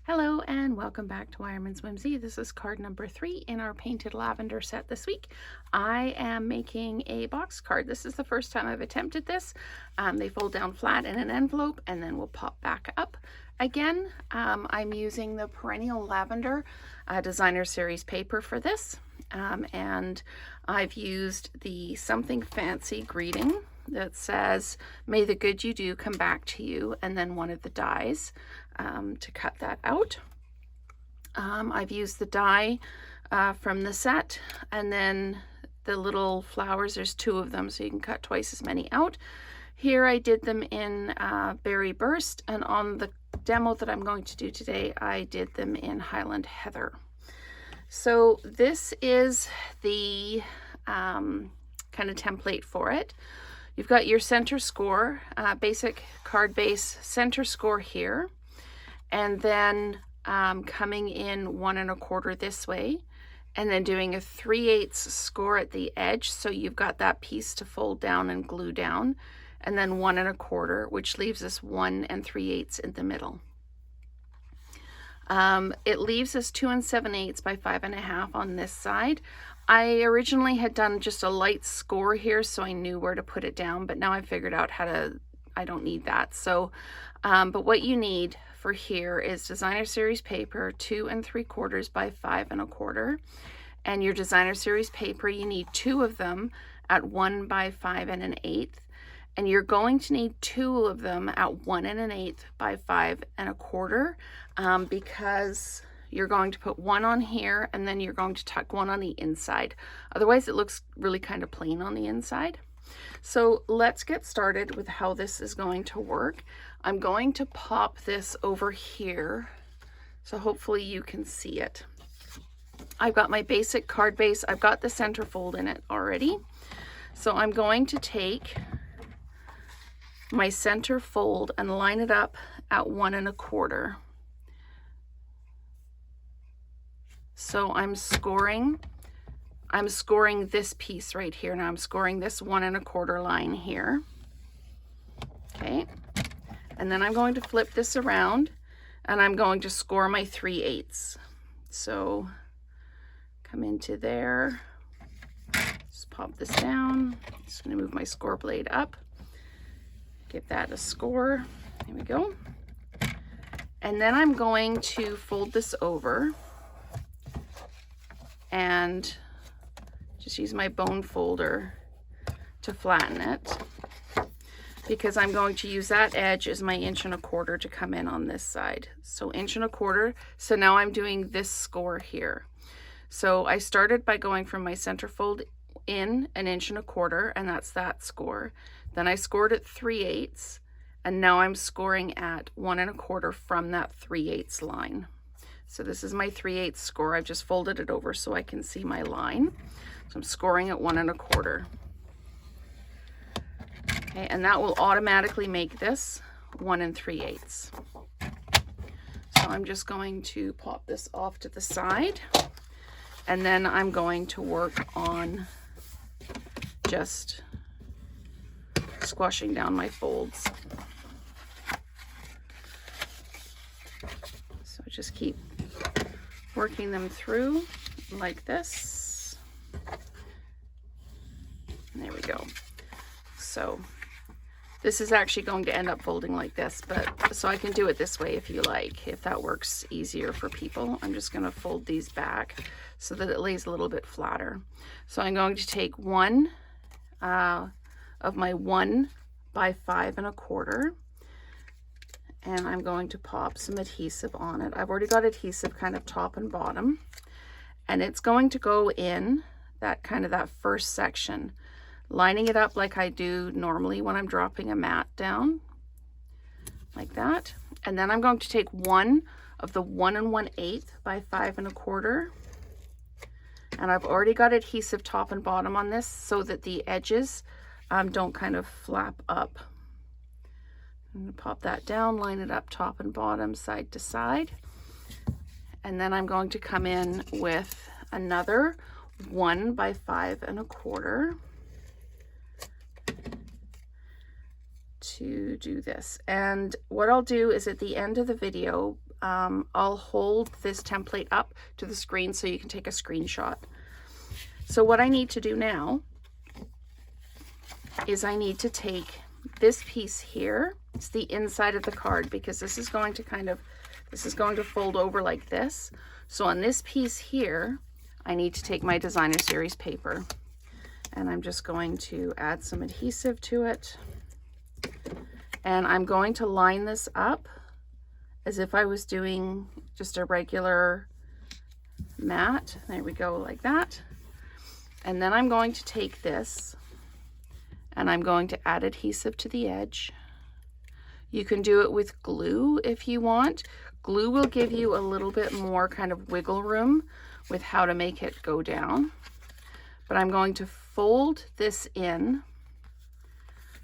Hello and welcome back to Wireman's Whimsy. This is card number 3 in our Painted Lavender set this week. I am making a box card. This is the first time I've attempted this. They fold down flat in an envelope and then will pop back up again. I'm using the Perennial Lavender Designer Series paper for this. And I've used the Something Fancy greeting that says, "May the good you do come back to you," and then one of the dies to cut that out. I've used the die from the set, and then the little flowers, there's 2 of them, so you can cut twice as many out. Here I did them in Berry Burst, and on the demo that I'm going to do today, I did them in Highland Heather. So this is the kind of template for it. You've got your center score, basic card base center score here, and then coming in 1 1/4 this way, and then doing a 3/8 score at the edge, so you've got that piece to fold down and glue down, and then 1 1/4, which leaves us 1 3/8 in the middle. It leaves us 2 7/8 by 5 1/2 on this side. I originally had done just a light score here, so I knew where to put it down, but now I figured out how to, I don't need that. So, but what you need for here is Designer Series paper, 2 3/4 by 5 1/4. And your Designer Series paper, you need 2 of them at 1 by 5 1/8. And you're going to need 2 of them at 1 1/8 by 5 1/4, because you're going to put 1 on here, and then you're going to tuck 1 on the inside. Otherwise, it looks really kind of plain on the inside. So let's get started with how this is going to work. I'm going to pop this over here, so hopefully you can see it. I've got my basic card base. I've got the center fold in it already. So I'm going to take my center fold and line it up at 1 1/4. So I'm scoring this piece right here. Now I'm scoring this 1 1/4 line here. Okay. And then I'm going to flip this around, and I'm going to score my 3/8. So come into there, just pop this down. Just going to move my score blade up, give that a score. There we go. And then I'm going to fold this over and just use my bone folder to flatten it, because I'm going to use that edge as my 1 1/4 to come in on this side. So 1 1/4. So now I'm doing this score here. So I started by going from my center fold in 1 1/4, and that's that score. Then I scored at 3/8, and now I'm scoring at 1 1/4 from that 3/8 line. So this is my 3/8 score. I've just folded it over so I can see my line. So I'm scoring at 1 1/4. Okay, and that will automatically make this 1 3/8. So I'm just going to pop this off to the side, and then I'm going to work on just squashing down my folds. So just keep working them through like this. And there we go. So this is actually going to end up folding like this, but so I can do it this way if you like, if that works easier for people. I'm just going to fold these back so that it lays a little bit flatter. So I'm going to take 1 of my 1 by 5 1/4, and I'm going to pop some adhesive on it. I've already got adhesive kind of top and bottom, and it's going to go in that kind of that first section, lining it up like I do normally when I'm dropping a mat down, like that. And then I'm going to take 1 of the 1 1/8 by 5 1/4, and I've already got adhesive top and bottom on this so that the edges don't kind of flap up. I'm going to pop that down, line it up top and bottom, side to side. And then I'm going to come in with another 1 by 5 1/4 to do this. And what I'll do is at the end of the video, I'll hold this template up to the screen so you can take a screenshot. So what I need to do now is I need to take this piece here. It's the inside of the card, because this is going to fold over like this. So on this piece here, I need to take my designer series paper, and I'm just going to add some adhesive to it. And I'm going to line this up as if I was doing just a regular mat. There we go, like that. And then I'm going to take this and I'm going to add adhesive to the edge. You can do it with glue if you want. Glue will give you a little bit more kind of wiggle room with how to make it go down. But I'm going to fold this in.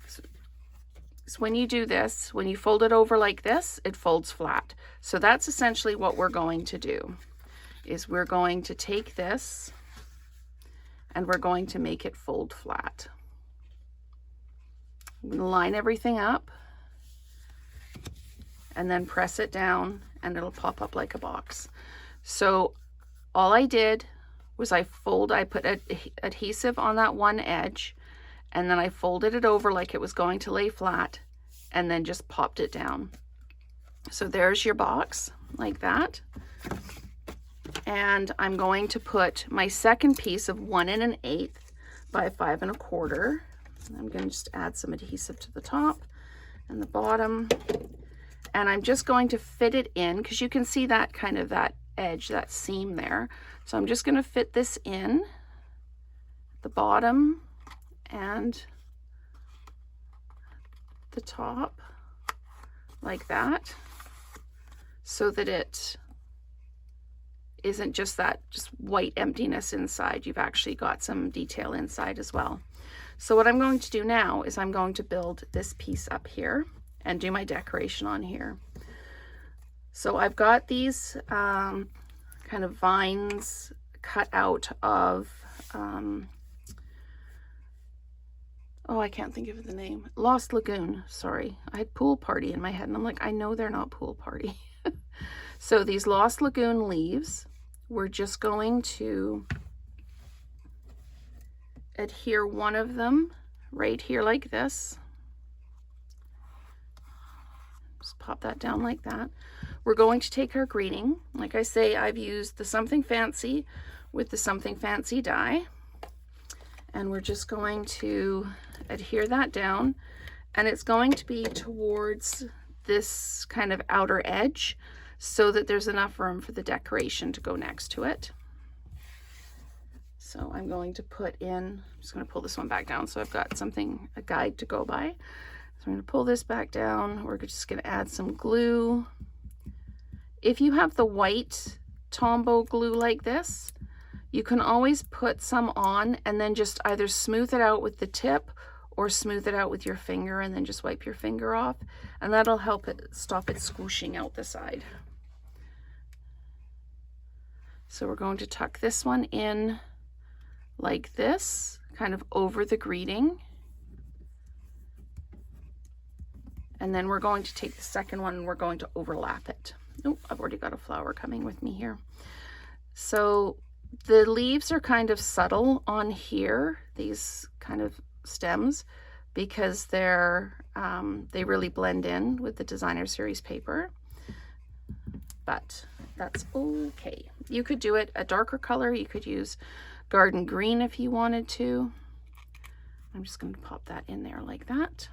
So when you do this, when you fold it over like this, it folds flat. So that's essentially what we're going to do, is we're going to take this and we're going to make it fold flat. I'm going to line everything up and then press it down and it'll pop up like a box. So all I did was I put adhesive on that one edge, and then I folded it over like it was going to lay flat and then just popped it down. So there's your box like that. And I'm going to put my second piece of 1 1/8 by 5 1/4. I'm going to just add some adhesive to the top and the bottom. And I'm just going to fit it in, because you can see that kind of that edge, that seam there. So I'm just going to fit this in the bottom and the top like that, so that it isn't just white emptiness inside. You've actually got some detail inside as well. So what I'm going to do now is I'm going to build this piece up here and do my decoration on here. So I've got these kind of vines cut out of, oh, I can't think of the name. Lost Lagoon, sorry. I had Pool Party in my head and I'm like, I know they're not Pool Party. So these Lost Lagoon leaves, we're just going to adhere one of them right here like this. Just pop that down like that. We're going to take our greeting. Like I say, I've used the Something Fancy with the Something Fancy die. And we're just going to adhere that down. And it's going to be towards this kind of outer edge so that there's enough room for the decoration to go next to it. So I'm going to put in, I'm just going to pull this one back down so I've got something, a guide to go by. So I'm going to pull this back down. We're just going to add some glue. If you have the white Tombow glue like this, you can always put some on and then just either smooth it out with the tip or smooth it out with your finger and then just wipe your finger off, and that'll help it stop it squooshing out the side. So we're going to tuck this one in like this, kind of over the greeting. And then we're going to take the second one and we're going to overlap it. Oh, I've already got a flower coming with me here. So the leaves are kind of subtle on here, these kind of stems, because they're they really blend in with the designer series paper. But that's okay. You could do it a darker color. You could use garden green if you wanted to. I'm just going to pop that in there like that.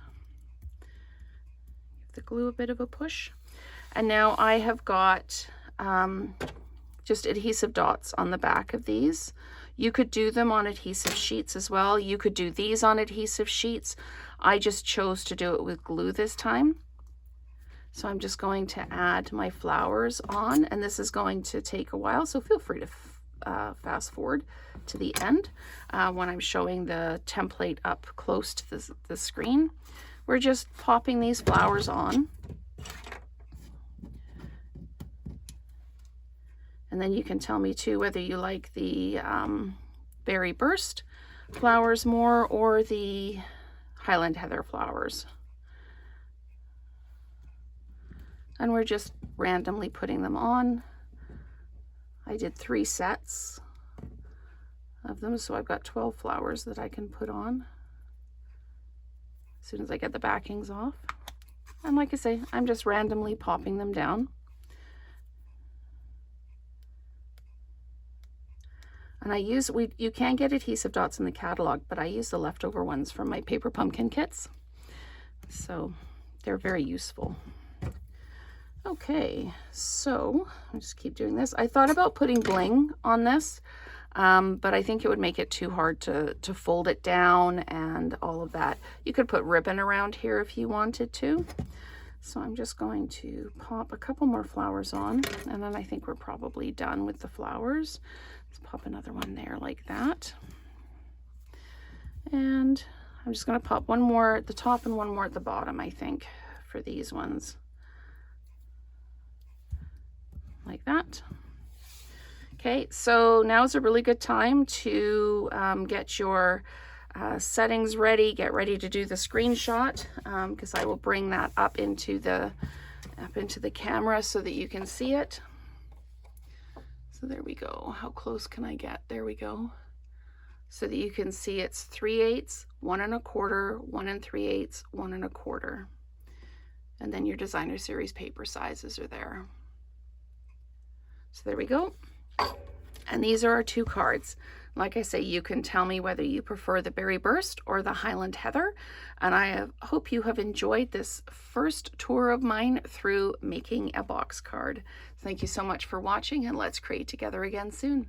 Give the glue a bit of a push. And now I have got just adhesive dots on the back of these. You could do them on adhesive sheets as well. You could do these on adhesive sheets. I just chose to do it with glue this time. So I'm just going to add my flowers on, and this is going to take a while, so feel free to fast forward to the end when I'm showing the template up close to the screen. We're just popping these flowers on. And then you can tell me too whether you like the Berry Burst flowers more or the Highland Heather flowers. And we're just randomly putting them on. I did 3 sets of them, so I've got 12 flowers that I can put on as soon as I get the backings off. And like I say, I'm just randomly popping them down. And I use, you can get adhesive dots in the catalog, but I use the leftover ones from my paper pumpkin kits. So they're very useful. Okay, so I'll just keep doing this. I thought about putting bling on this, but I think it would make it too hard to fold it down and all of that. You could put ribbon around here if you wanted to. So I'm just going to pop a couple more flowers on, and then I think we're probably done with the flowers. Let's pop another one there like that. And I'm just going to pop one more at the top and one more at the bottom, I think, for these ones. Like that. Okay, so now is a really good time to get your settings ready, get ready to do the screenshot, because I will bring that up into the camera so that you can see it. So there we go. How close can I get? There we go. So that you can see it's 3/8, 1 1/4, 1 3/8, 1 1/4. And then your designer series paper sizes are there. So there we go. And these are our 2 cards. Like I say, you can tell me whether you prefer the Berry Burst or the Highland Heather. And I hope you have enjoyed this first tour of mine through making a box card. Thank you so much for watching, and let's create together again soon.